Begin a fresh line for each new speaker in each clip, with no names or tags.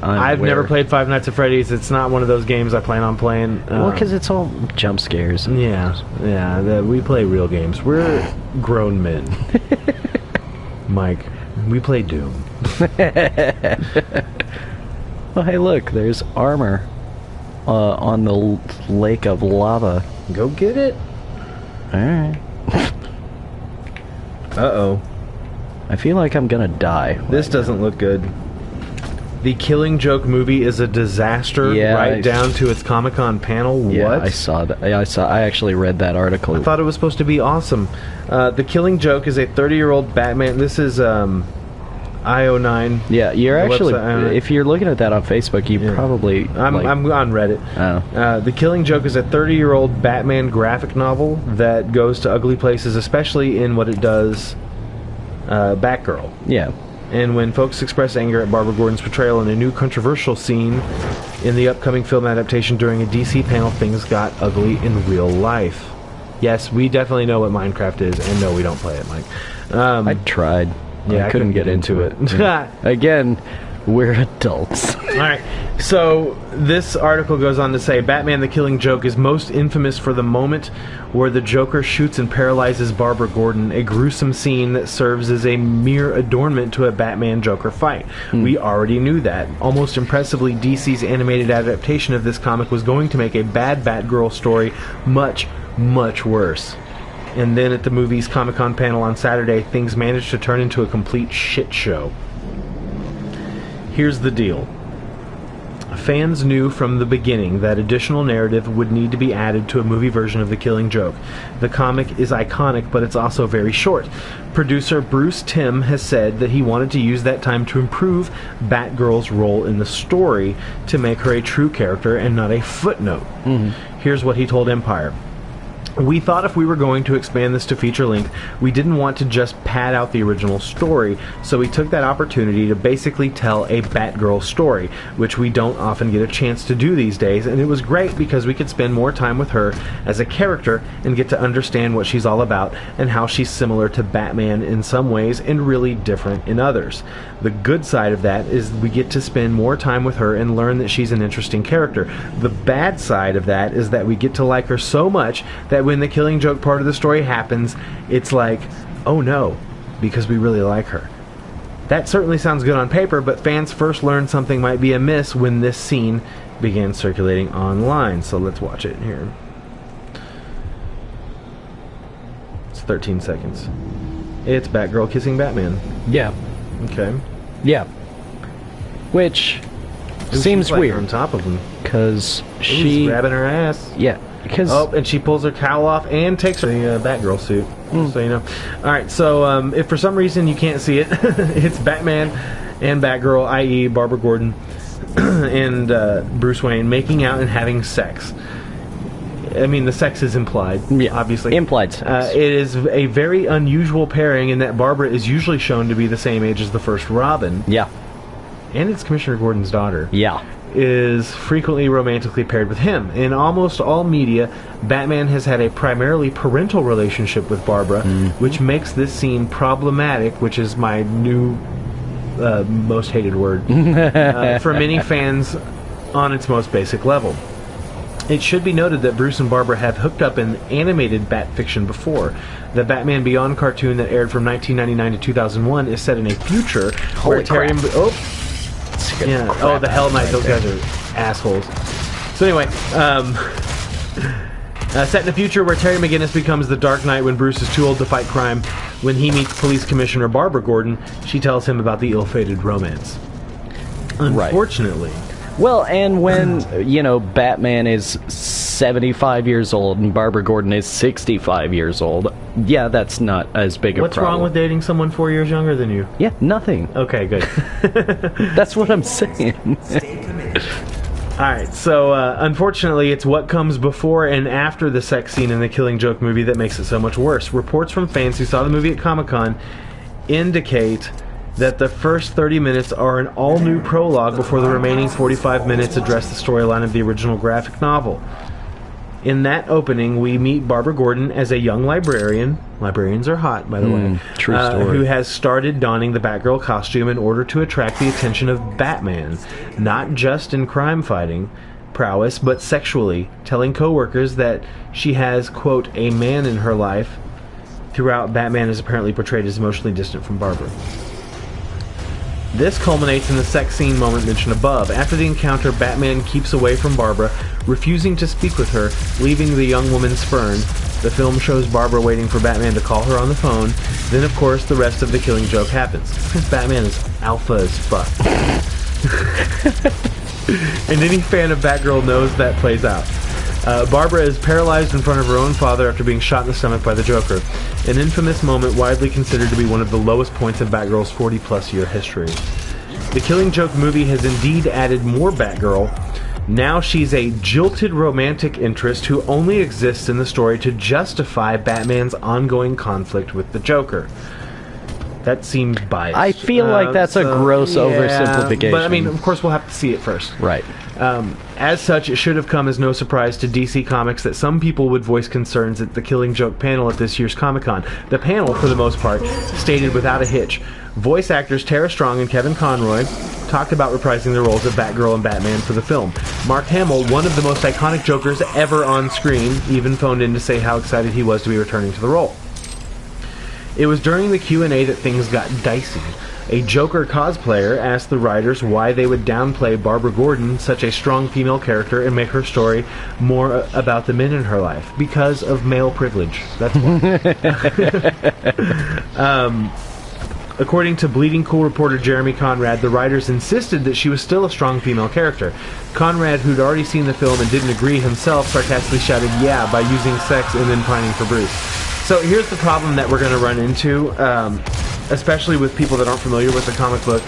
I've never played Five Nights at Freddy's. It's not one of those games I plan on playing.
Well, because it's all jump scares.
Yeah. We play real games. We're grown men. Mike, we play Doom.
Well, hey, look, there's armor on the lake of lava.
Go get it.
Alright.
Uh-oh.
I feel like I'm gonna die.
This doesn't look good. The Killing Joke movie is a disaster, down to its Comic-Con panel.
Yeah,
what?
I saw that. I actually read that article.
I thought it was supposed to be awesome. The Killing Joke is a 30-year-old Batman. This is IO9.
Yeah, you're actually. If you're looking at that on Facebook, you probably.
I'm on Reddit.
Oh.
The Killing Joke is a 30-year-old Batman graphic novel that goes to ugly places, especially in what it does. Batgirl.
Yeah.
And when folks express anger at Barbara Gordon's portrayal in a new controversial scene in the upcoming film adaptation during a DC panel, things got ugly in real life. Yes, we definitely know what Minecraft is, and no, we don't play it, Mike.
I tried.
Yeah, I couldn't get into it.
Again, we're adults.
Alright, so this article goes on to say, Batman the Killing Joke is most infamous for the moment where the Joker shoots and paralyzes Barbara Gordon, a gruesome scene that serves as a mere adornment to a Batman-Joker fight. We already knew that. Almost impressively, DC's animated adaptation of this comic was going to make a bad Batgirl story much, much worse. And then at the movie's Comic-Con panel on Saturday, things managed to turn into a complete shit show. Here's the deal. Fans knew from the beginning that additional narrative would need to be added to a movie version of The Killing Joke. The comic is iconic, but it's also very short. Producer Bruce Timm has said that he wanted to use that time to improve Batgirl's role in the story to make her a true character and not a footnote. Here's what he told Empire. We thought if we were going to expand this to feature length, we didn't want to just pad out the original story, so we took that opportunity to basically tell a Batgirl story, which we don't often get a chance to do these days, and it was great because we could spend more time with her as a character and get to understand what she's all about and how she's similar to Batman in some ways and really different in others. The good side of that is we get to spend more time with her and learn that she's an interesting character. The bad side of that is that we get to like her so much that when the Killing Joke part of the story happens, it's like, oh no, because we really like her. That certainly sounds good on paper, but fans first learned something might be amiss when this scene began circulating online. So let's watch it here. It's 13 seconds. It's Batgirl kissing Batman.
Yeah.
Okay.
Yeah. Which seems
like
weird.
On top of him.
Because
she's grabbing her ass.
Yeah. Because
and she pulls her cowl off and takes her Batgirl suit. So you know. Alright, so if for some reason you can't see it, it's Batman and Batgirl, i.e. Barbara Gordon and Bruce Wayne making out and having sex. I mean, the sex is implied, obviously.
Implied sex.
It is a very unusual pairing in that Barbara is usually shown to be the same age as the first Robin.
Yeah.
And it's Commissioner Gordon's daughter.
Yeah.
Is frequently romantically paired with him. In almost all media, Batman has had a primarily parental relationship with Barbara, which makes this scene problematic, which is my new most hated word, for many fans on its most basic level. It should be noted that Bruce and Barbara have hooked up in animated Bat fiction before. The Batman Beyond cartoon that aired from 1999 to 2001 is set in a future where Terry and... Oh, the Hell Knight, those guys are assholes. So anyway, set in a future where Terry McGinnis becomes the Dark Knight when Bruce is too old to fight crime. When he meets Police Commissioner Barbara Gordon, she tells him about the ill-fated romance. Unfortunately...
Well, and when, Batman is 75 years old and Barbara Gordon is 65 years old, yeah, that's not as big a problem.
What's wrong with dating someone 4 years younger than you?
Yeah, nothing.
Okay, good.
That's what I'm saying.
Alright, so unfortunately it's what comes before and after the sex scene in the Killing Joke movie that makes it so much worse. Reports from fans who saw the movie at Comic-Con indicate that the first 30 minutes are an all-new prologue before the remaining 45 minutes address the storyline of the original graphic novel. In that opening, we meet Barbara Gordon as a young librarian. Librarians are hot, by the way.
True story.
Who has started donning the Batgirl costume in order to attract the attention of Batman, not just in crime fighting prowess, but sexually, telling coworkers that she has, quote, a man in her life. Throughout, Batman is apparently portrayed as emotionally distant from Barbara. This culminates in the sex scene moment mentioned above. After the encounter, Batman keeps away from Barbara, refusing to speak with her, leaving the young woman spurned. The film shows Barbara waiting for Batman to call her on the phone. Then, of course, the rest of the Killing Joke happens. Because Batman is alpha as fuck. And any fan of Batgirl knows that plays out. Barbara is paralyzed in front of her own father after being shot in the stomach by the Joker. An infamous moment widely considered to be one of the lowest points of Batgirl's 40-plus year history. The Killing Joke movie has indeed added more Batgirl. Now she's a jilted romantic interest who only exists in the story to justify Batman's ongoing conflict with the Joker. That seems biased.
I feel like that's a gross oversimplification.
But, I mean, of course, we'll have to see it first.
Right.
As such, it should have come as no surprise to DC Comics that some people would voice concerns at the Killing Joke panel at this year's Comic-Con. The panel, for the most part, stated without a hitch. Voice actors Tara Strong and Kevin Conroy talked about reprising their roles of Batgirl and Batman for the film. Mark Hamill, one of the most iconic Jokers ever on screen, even phoned in to say how excited he was to be returning to the role. It was during the Q&A that things got dicey. A Joker cosplayer asked the writers why they would downplay Barbara Gordon, such a strong female character, and make her story more about the men in her life. Because of male privilege. That's why. According to Bleeding Cool reporter Jeremy Conrad, the writers insisted that she was still a strong female character. Conrad, who'd already seen the film and didn't agree himself, sarcastically shouted, "Yeah," by using sex and then pining for Bruce. So here's the problem that we're going to run into, especially with people that aren't familiar with the comic book,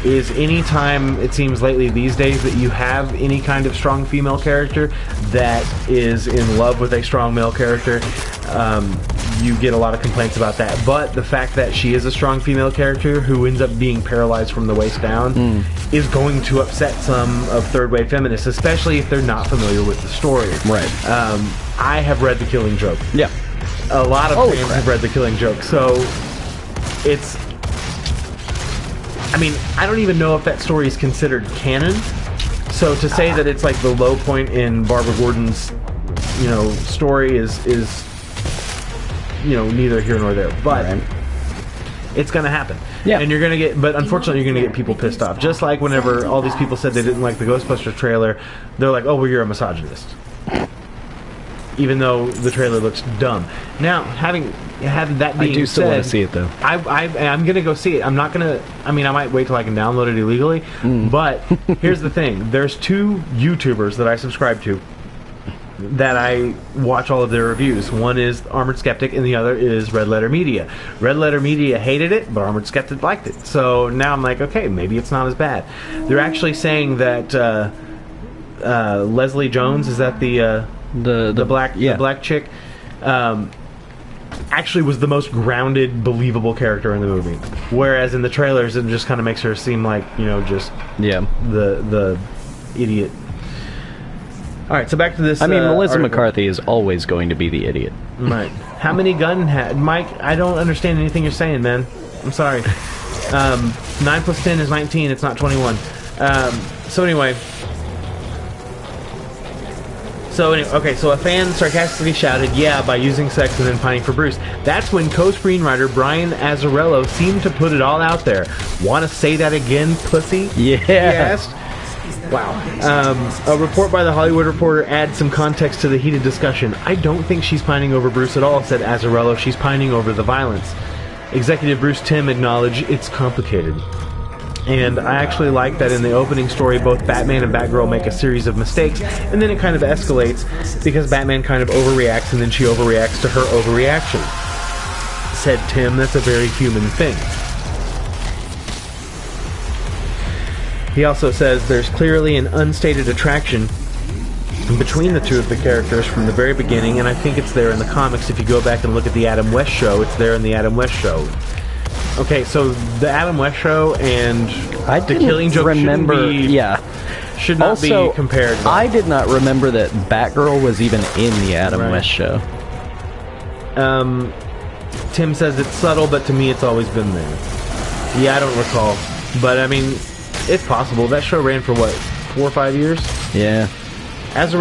is anytime, it seems lately these days, that you have any kind of strong female character that is in love with a strong male character, you get a lot of complaints about that. But the fact that she is a strong female character who ends up being paralyzed from the waist down is going to upset some of third-wave feminists, especially if they're not familiar with the story.
Right.
I have read The Killing Joke.
Yeah.
A lot of fans have read The Killing Joke, so it's... I mean, I don't even know if that story is considered canon. So to say that it's like the low point in Barbara Gordon's, story is neither here nor there. But it's going to happen.
Yeah.
And you're going to get, but unfortunately you're going to get people pissed off. Just like whenever all these people said they didn't like the Ghostbusters trailer, they're like, "Oh, well, you're a misogynist." Even though the trailer looks dumb. Now, having that being said,
I do still want to see it, though.
I'm going to go see it. I'm not going to... I mean, I might wait till I can download it illegally. But here's the thing. There's two YouTubers that I subscribe to that I watch all of their reviews. One is Armored Skeptic, and the other is Red Letter Media. Red Letter Media hated it, but Armored Skeptic liked it. So now I'm like, okay, maybe it's not as bad. They're actually saying that Leslie Jones, is that the black chick, actually was the most grounded, believable character in the movie. Whereas in the trailers, it just kind of makes her seem like, the idiot. All right, so back to this.
I mean, Melissa
article.
McCarthy is always going to be the idiot.
Right. How many Mike, I don't understand anything you're saying, man. I'm sorry. 9 plus 10 is 19. It's not 21. So anyway, so a fan sarcastically shouted, "Yeah," by using sex and then pining for Bruce. That's when co-screenwriter Brian Azzarello seemed to put it all out there. "Want to say that again, pussy?"
Yeah.
He asked. Wow. A report by The Hollywood Reporter adds some context to the heated discussion. "I don't think she's pining over Bruce at all," said Azzarello. "She's pining over the violence." Executive Bruce Timm acknowledged, "It's complicated." And I actually like that in the opening story, both Batman and Batgirl make a series of mistakes, and then it kind of escalates because Batman kind of overreacts, and then she overreacts to her overreaction. Said Tim, "That's a very human thing." He also says there's clearly an unstated attraction between the two of the characters from the very beginning, and I think it's there in the comics. If you go back and look at the Adam West show, it's there in the Adam West show. Okay, so the Adam West show and
I
the Killing Joke should not
Also,
be compared.
I did not remember that Batgirl was even in the Adam
Right.
West show.
Tim says it's subtle, but to me it's always been there. Yeah, I don't recall. But, I mean, it's possible. That show ran for, what, 4 or 5 years?
Yeah.
As a